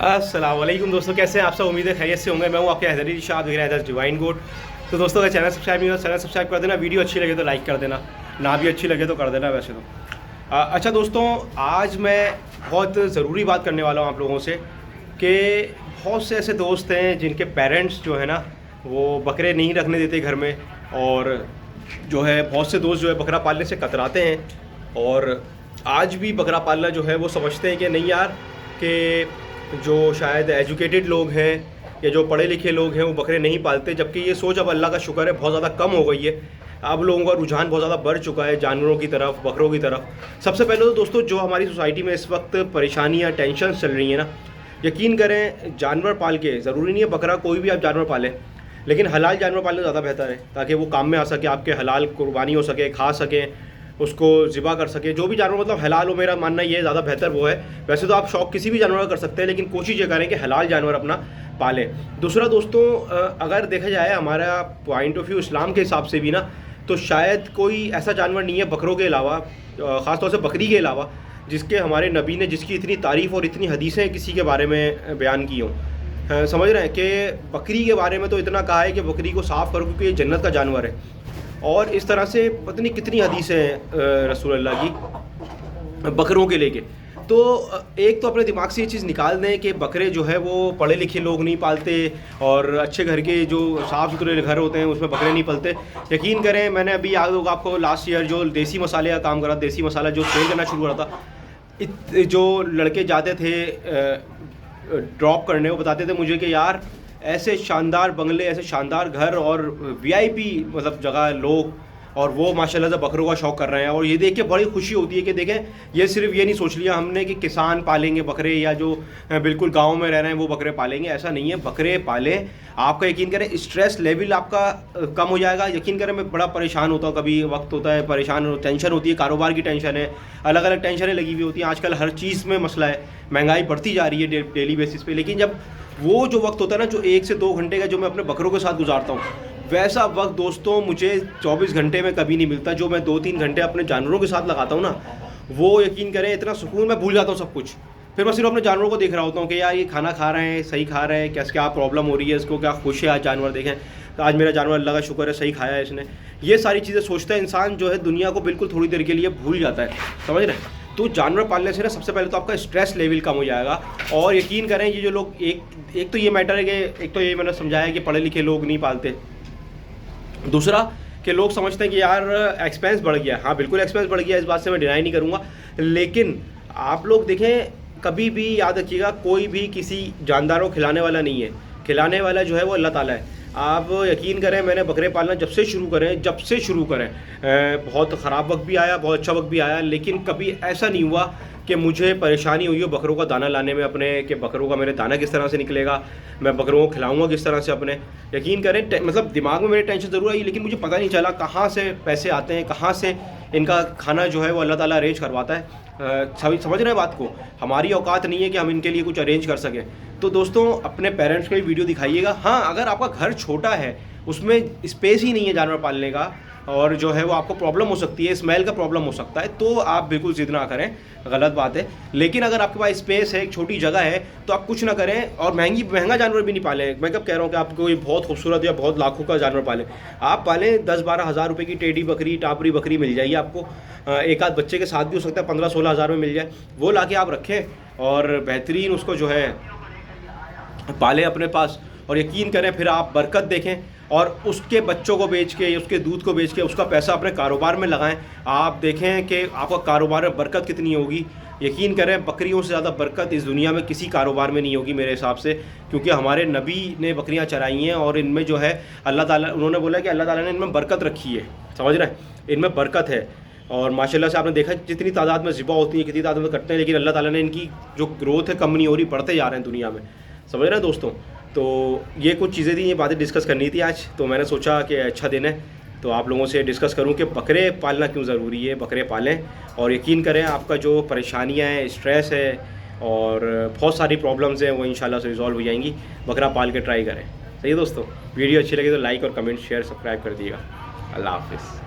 अस्सलाम वालेकुम दोस्तों, कैसे हैं आप सब। उम्मीद है खैरियत से होंगे। मैं हूं आपके हैदरी शाद वगैरह डिवाइन गोड। तो दोस्तों अगर चैनल सब्सक्राइब नहीं हो चैनल सब्सक्राइब कर देना। वीडियो अच्छी लगे तो लाइक कर देना, ना भी अच्छी लगे तो कर देना वैसे तो। अच्छा दोस्तों, आज मैं बहुत ज़रूरी बात करने वाला हूं आप लोगों से कि बहुत से ऐसे दोस्त हैं जिनके पेरेंट्स जो है ना वो बकरे नहीं रखने देते घर में, और जो है बहुत से दोस्त जो है बकरा पालने से कतराते हैं। और आज भी बकरा पालना जो है वो समझते हैं कि नहीं यार, कि जो शायद एजुकेटेड लोग हैं या जो पढ़े लिखे लोग हैं वो बकरे नहीं पालते। जबकि ये सोच अब अल्लाह का शुक्र है बहुत ज़्यादा कम हो गई है। अब लोगों का रुझान बहुत ज़्यादा बढ़ चुका है जानवरों की तरफ, बकरों की तरफ। सबसे पहले तो दोस्तों जो हमारी सोसाइटी में इस वक्त परेशानियाँ टेंशन चल रही हैं ना, यकीन करें जानवर पाल के, ज़रूरी नहीं है बकरा, कोई भी आप जानवर पालें, लेकिन हलाल जानवर पालना ज़्यादा बेहतर है ताकि वो काम में आ सके, आपके हलाल कुर्बानी हो सके, खा सकें, उसको ज़िबा कर सके। जो भी जानवर मतलब हलाल हो, मेरा मानना ये ज़्यादा बेहतर वो है। वैसे तो आप शौक़ किसी भी जानवर का कर सकते हैं, लेकिन कोशिश ये करें कि हलाल जानवर अपना पालें। दूसरा दोस्तों, अगर देखा जाए हमारा पॉइंट ऑफ व्यू इस्लाम के हिसाब से भी ना, तो शायद कोई ऐसा जानवर नहीं है बकरों के अलावा, ख़ासतौर से बकरी के अलावा, जिसके हमारे नबी ने जिसकी इतनी तारीफ़ और इतनी हदीसें किसी के बारे में बयान की हों। समझ रहे हैं कि बकरी के बारे में तो इतना कहा है कि बकरी को साफ़ करो क्योंकि ये जन्नत का जानवर है। और इस तरह से पता नहीं कितनी हदीसें हैं रसूल अल्लाह की बकरों के लेके। तो एक तो अपने दिमाग से ये चीज़ निकाल दें कि बकरे जो है वो पढ़े लिखे लोग नहीं पालते, और अच्छे घर के जो साफ़ सुथरे घर होते हैं उसमें बकरे नहीं पालते। यकीन करें, मैंने अभी याद होगा आपको लास्ट ईयर जो देसी मसाले का काम करा, देसी मसाला जो सेल करना शुरू करा था, जो लड़के जाते थे ड्रॉप करने, वो बताते थे मुझे कि यार ऐसे शानदार बंगले, ऐसे शानदार घर और वीआईपी मतलब जगह लोग, और वो माशाल्लाह से बकरों का शौक़ कर रहे हैं। और ये देख के बड़ी खुशी होती है कि देखें, ये सिर्फ ये नहीं सोच लिया हमने कि किसान पालेंगे बकरे या जो बिल्कुल गांव में रह रहे हैं वो बकरे पालेंगे, ऐसा नहीं है। बकरे पालें, आपका यकीन करें स्ट्रेस लेवल आपका कम हो जाएगा। यकीन करें, मैं बड़ा परेशान होता हूँ, कभी वक्त होता है परेशान, टेंशन होती है, कारोबार की टेंशन है, अलग अलग टेंशनें लगी हुई होती हैं। आजकल हर चीज़ में मसला है, महंगाई बढ़ती जा रही है डेली बेसिस पे। लेकिन जब वो जो वक्त होता है ना, जो 1 से 2 घंटे का जो मैं अपने बकरों के साथ गुजारता हूँ, वैसा वक्त दोस्तों मुझे 24 घंटे में कभी नहीं मिलता। जो मैं 2-3 घंटे अपने जानवरों के साथ लगाता हूँ ना, वो यकीन करें इतना सुकून, मैं भूल जाता हूँ सब कुछ। फिर मैं सिर्फ अपने जानवरों को देख रहा होता हूँ कि यार ये खाना खा रहे हैं, सही खा रहे हैं, क्या प्रॉब्लम हो रही है इसको, क्या खुश है आज जानवर, देखें तो आज मेरा जानवर अल्लाह का शुक्र है सही खाया है इसने। ये सारी चीज़ें सोचता है इंसान, जो है दुनिया को बिल्कुल थोड़ी देर के लिए भूल जाता है, समझ रहे हैं। तो जानवर पालने से ना सबसे पहले तो आपका स्ट्रेस लेवल कम हो जाएगा। और यकीन करें, ये जो लोग एक तो ये मैटर है कि एक तो ये मैंने समझाया कि पढ़े लिखे लोग नहीं पालते। दूसरा कि लोग समझते हैं कि यार एक्सपेंस बढ़ गया। हाँ बिल्कुल एक्सपेंस बढ़ गया, इस बात से मैं डिनाई नहीं करूँगा। लेकिन आप लोग देखें, कभी भी याद रखिएगा, कोई भी किसी जानदार को खिलाने वाला नहीं है, खिलाने वाला जो है वो अल्लाह ताला है। आप यकीन करें, मैंने बकरे पालना जब से शुरू करें बहुत ख़राब वक्त भी आया, बहुत अच्छा वक्त भी आया, लेकिन कभी ऐसा नहीं हुआ कि मुझे परेशानी हुई हो बकरों का दाना लाने में अपने, कि बकरों का मेरे दाना किस तरह से निकलेगा, मैं बकरों को खिलाऊंगा किस तरह से अपने। यकीन करें, मतलब दिमाग में मेरे टेंशन ज़रूर आई, लेकिन मुझे पता नहीं चला कहाँ से पैसे आते हैं, कहाँ से इनका खाना जो है वो अल्लाह ताला अरेंज करवाता है। समझ रहे हैं बात को, हमारी औकात नहीं है कि हम इनके लिए कुछ अरेंज कर सकें। तो दोस्तों अपने पेरेंट्स को भी वीडियो दिखाइएगा। हाँ, अगर आपका घर छोटा है, उसमें स्पेस ही नहीं है जानवर पालने का, और जो है वो आपको प्रॉब्लम हो सकती है, स्मेल का प्रॉब्लम हो सकता है, तो आप बिल्कुल ज़िद ना करें, गलत बात है। लेकिन अगर आपके पास स्पेस है, एक छोटी जगह है, तो आप कुछ ना करें, और महंगा जानवर भी नहीं पालें। मैं कब कह रहा हूँ कि आप कोई बहुत खूबसूरत या बहुत लाखों का जानवर पालें, आप पालें 10-12 हज़ार रुपये की टेडी बकरी, टापरी बकरी मिल जाएगी आपको, एक आध बच्चे के साथ भी हो सकता है, 15-16 हज़ार में मिल जाए, वो ला के आप रखें और बेहतरीन उसको जो है पालें अपने पास। और यकीन करें, फिर आप बरकत देखें, और उसके बच्चों को बेच के, उसके दूध को बेच के उसका पैसा अपने कारोबार में लगाएं। आप देखें कि आपका कारोबार में बरकत कितनी होगी। यकीन करें, बकरियों से ज़्यादा बरकत इस दुनिया में किसी कारोबार में नहीं होगी मेरे हिसाब से, क्योंकि हमारे नबी ने बकरियां चराई हैं, और इनमें जो है अल्लाह ताला, उन्होंने बोला कि अल्लाह ताला ने इनमें बरकत रखी है, समझ रहे हैं, इनमें बरकत है। और माशाल्लाह से आपने देखा जितनी तादाद में ज़िबा होती है, कितनी तादाद में कटते हैं, लेकिन अल्लाह ताला ने इनकी जो ग्रोथ है कम नहीं हो रही, बढ़ते जा रहे हैं दुनिया में, समझ रहे हैं दोस्तों। तो ये कुछ चीज़ें थी, ये बातें डिस्कस करनी थी आज, तो मैंने सोचा कि अच्छा दिन है तो आप लोगों से डिस्कस करूं कि बकरे पालना क्यों ज़रूरी है, बकरे पालें। और यकीन करें, आपका जो परेशानियां हैं, स्ट्रेस है और बहुत सारी प्रॉब्लम्स हैं, वो इंशाल्लाह से रिजॉल्व हो जाएंगी। बकरा पाल के ट्राई करें। सही है दोस्तों, वीडियो अच्छी लगे तो लाइक और कमेंट शेयर सब्सक्राइब कर दिएगा। अल्लाह हाफिज़।